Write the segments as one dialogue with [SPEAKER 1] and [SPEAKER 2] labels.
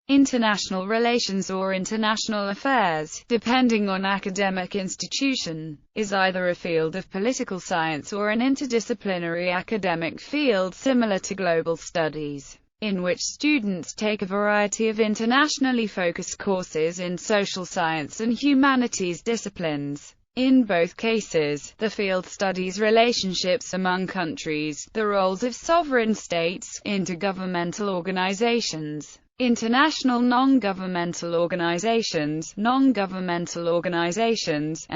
[SPEAKER 1] international relations or international affairs, depending on academic institution, is either a field of political science or an interdisciplinary academic field similar to global studies, in which students take a variety of internationally focused courses in social science and humanities disciplines. In both cases, the field studies relationships among countries, the roles of sovereign states, intergovernmental organizations, international non-governmental organizations, and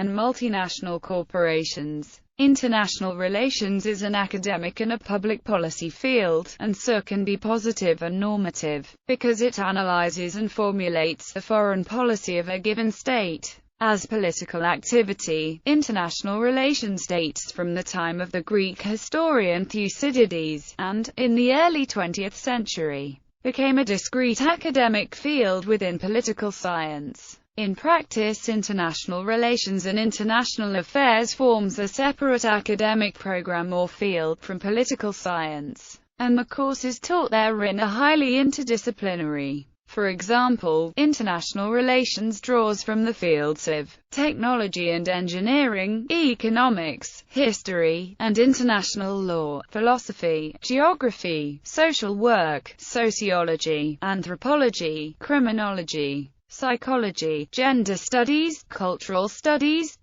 [SPEAKER 1] multinational corporations. International relations is an academic and a public policy field, and so can be positive and normative, because it analyzes and formulates the foreign policy of a given state. As political activity, international relations dates from the time of the Greek historian Thucydides, and, in the early 20th century, became a discrete academic field within political science. In practice, international relations and international affairs forms a separate academic program or field from political science, and the courses taught therein are highly interdisciplinary. For example, international relations draws from the fields of technology and engineering, economics, history, and international law, philosophy, geography, social work, sociology, anthropology, criminology, psychology, gender studies, culturology,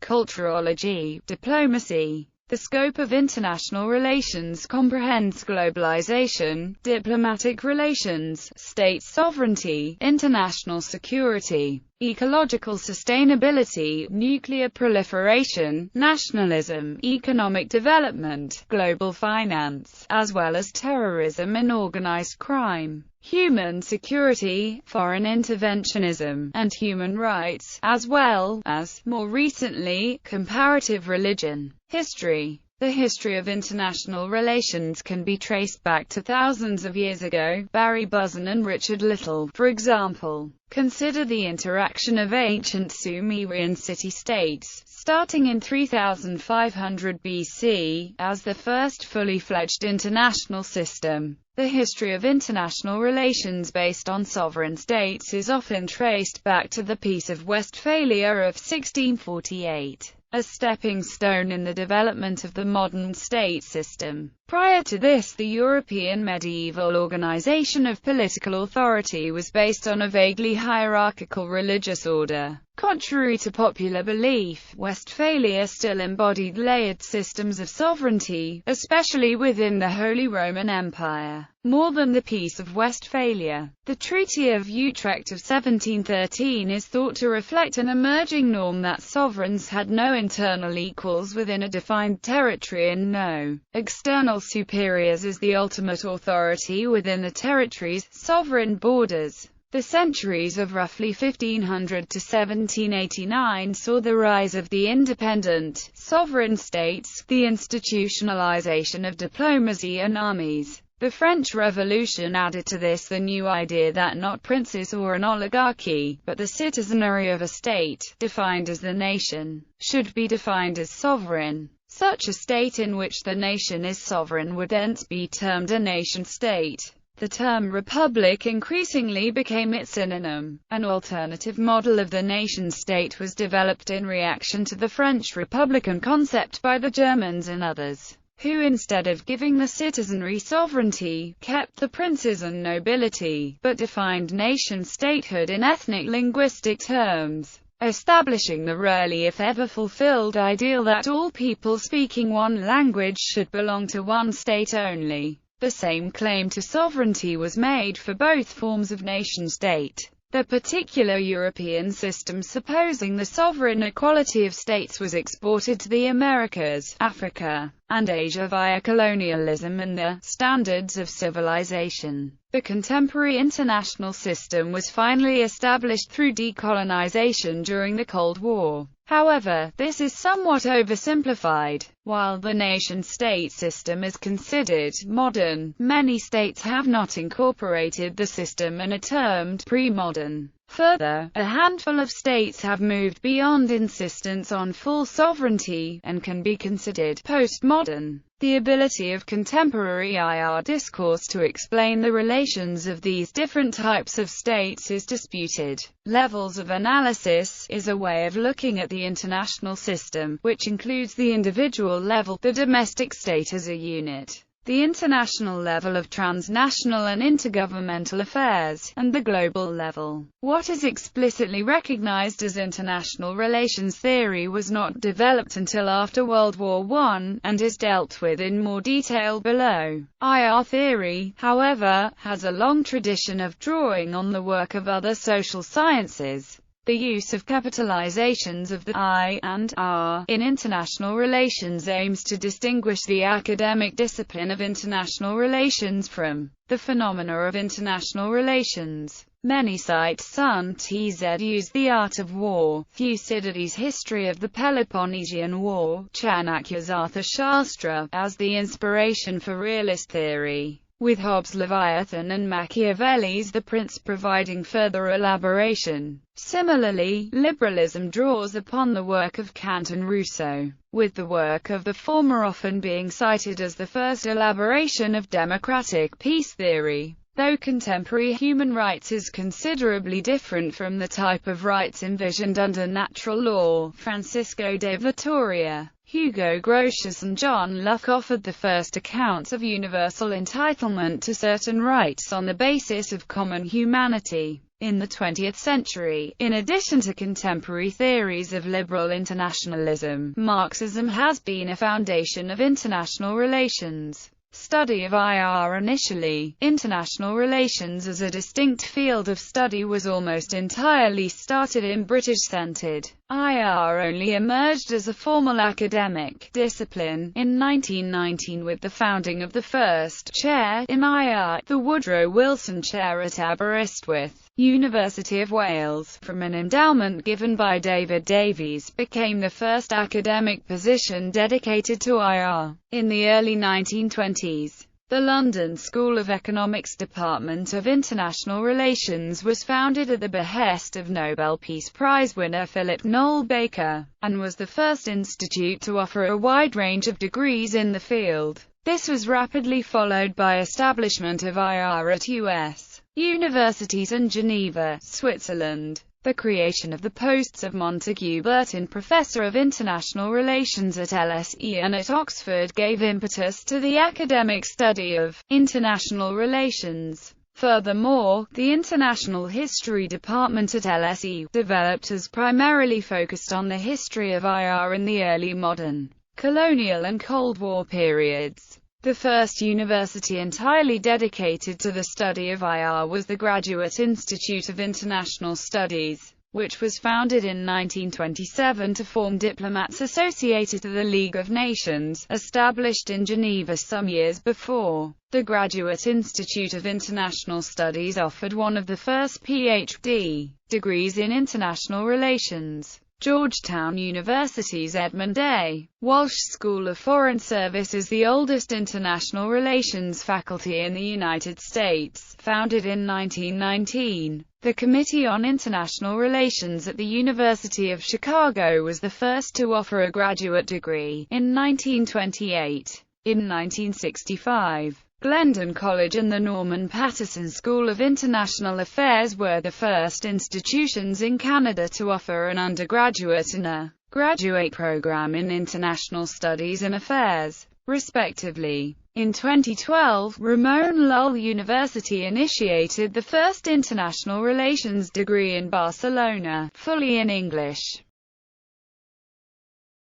[SPEAKER 1] diplomacy. The scope of international relations comprehends globalization, diplomatic relations, state sovereignty, international security, ecological sustainability, nuclear proliferation, nationalism, economic development, global finance, as well as terrorism and organized crime, human security, foreign interventionism, and human rights, as well as, more recently, comparative religion. History. The history of international relations can be traced back to thousands of years ago. Barry Buzan and Richard Little, for example, consider the interaction of ancient Sumerian city-states, starting in 3500 BC, as the first fully fledged international system. The history of international relations based on sovereign states is often traced back to the Peace of Westphalia of 1648. A stepping stone in the development of the modern state system. Prior to this, the European medieval organization of political authority was based on a vaguely hierarchical religious order. Contrary to popular belief, Westphalia still embodied layered systems of sovereignty, especially within the Holy Roman Empire. More than the Peace of Westphalia, the Treaty of Utrecht of 1713 is thought to reflect an emerging norm that sovereigns had no internal equals within a defined territory and no external superiors as the ultimate authority within the territory's sovereign borders. The centuries of roughly 1500 to 1789 saw the rise of the independent, sovereign states, the institutionalization of diplomacy and armies. The French Revolution added to this the new idea that not princes or an oligarchy, but the citizenry of a state, defined as the nation, should be defined as sovereign. Such a state in which the nation is sovereign would thence be termed a nation-state. The term republic increasingly became its synonym. An alternative model of the nation-state was developed in reaction to the French republican concept by the Germans and others, who instead of giving the citizenry sovereignty, kept the princes and nobility, but defined nation-statehood in ethnic-linguistic terms, establishing the rarely if ever fulfilled ideal that all people speaking one language should belong to one state only. The same claim to sovereignty was made for both forms of nation-state. The particular European system supposing the sovereign equality of states was exported to the Americas, Africa, and Asia via colonialism and the standards of civilization. The contemporary international system was finally established through decolonization during the Cold War. However, this is somewhat oversimplified. While the nation-state system is considered modern, many states have not incorporated the system and are termed pre-modern. Further, a handful of states have moved beyond insistence on full sovereignty, and can be considered postmodern. The ability of contemporary IR discourse to explain the relations of these different types of states is disputed. Levels of analysis is a way of looking at the international system, which includes the individual level, the domestic state as a unit, the international level of transnational and intergovernmental affairs, and the global level. What is explicitly recognized as international relations theory was not developed until after World War I, and is dealt with in more detail below. IR theory, however, has a long tradition of drawing on the work of other social sciences. The use of capitalizations of the I and R in international relations aims to distinguish the academic discipline of international relations from the phenomena of international relations. Many cite Sun Tzu use the art of war, Thucydides' history of the Peloponnesian War, Chanakya's Arthashastra, as the inspiration for realist theory, with Hobbes' Leviathan and Machiavelli's The Prince providing further elaboration. Similarly, liberalism draws upon the work of Kant and Rousseau, with the work of the former often being cited as the first elaboration of democratic peace theory. Though contemporary human rights is considerably different from the type of rights envisioned under natural law, Francisco de Vitoria, Hugo Grotius and John Locke offered the first accounts of universal entitlement to certain rights on the basis of common humanity. In the 20th century, in addition to contemporary theories of liberal internationalism, Marxism has been a foundation of international relations. Study of IR. Initially, international relations as a distinct field of study was almost entirely started in British-centered. IR only emerged as a formal academic discipline in 1919 with the founding of the first chair in IR, the Woodrow Wilson Chair at Aberystwyth, University of Wales, from an endowment given by David Davies, became the first academic position dedicated to IR. In the early 1920s, the London School of Economics Department of International Relations was founded at the behest of Nobel Peace Prize winner Philip Noel Baker, and was the first institute to offer a wide range of degrees in the field. This was rapidly followed by establishment of IR at U.S. universities and Geneva, Switzerland. The creation of the posts of Montague Burton Professor of International Relations at LSE and at Oxford gave impetus to the academic study of international relations. Furthermore, the International History Department at LSE, developed as primarily focused on the history of IR in the early modern, colonial and Cold War periods. The first university entirely dedicated to the study of IR was the Graduate Institute of International Studies, which was founded in 1927 to form diplomats associated to the League of Nations, established in Geneva some years before. The Graduate Institute of International Studies offered one of the first Ph.D. degrees in international relations. Georgetown University's Edmund A. Walsh School of Foreign Service is the oldest international relations faculty in the United States, founded in 1919. The Committee on International Relations at the University of Chicago was the first to offer a graduate degree, in 1928. In 1965, Glendon College and the Norman Paterson School of International Affairs were the first institutions in Canada to offer an undergraduate and a graduate program in international studies and affairs, respectively. In 2012, Ramon Llull University initiated the first international relations degree in Barcelona, fully in English.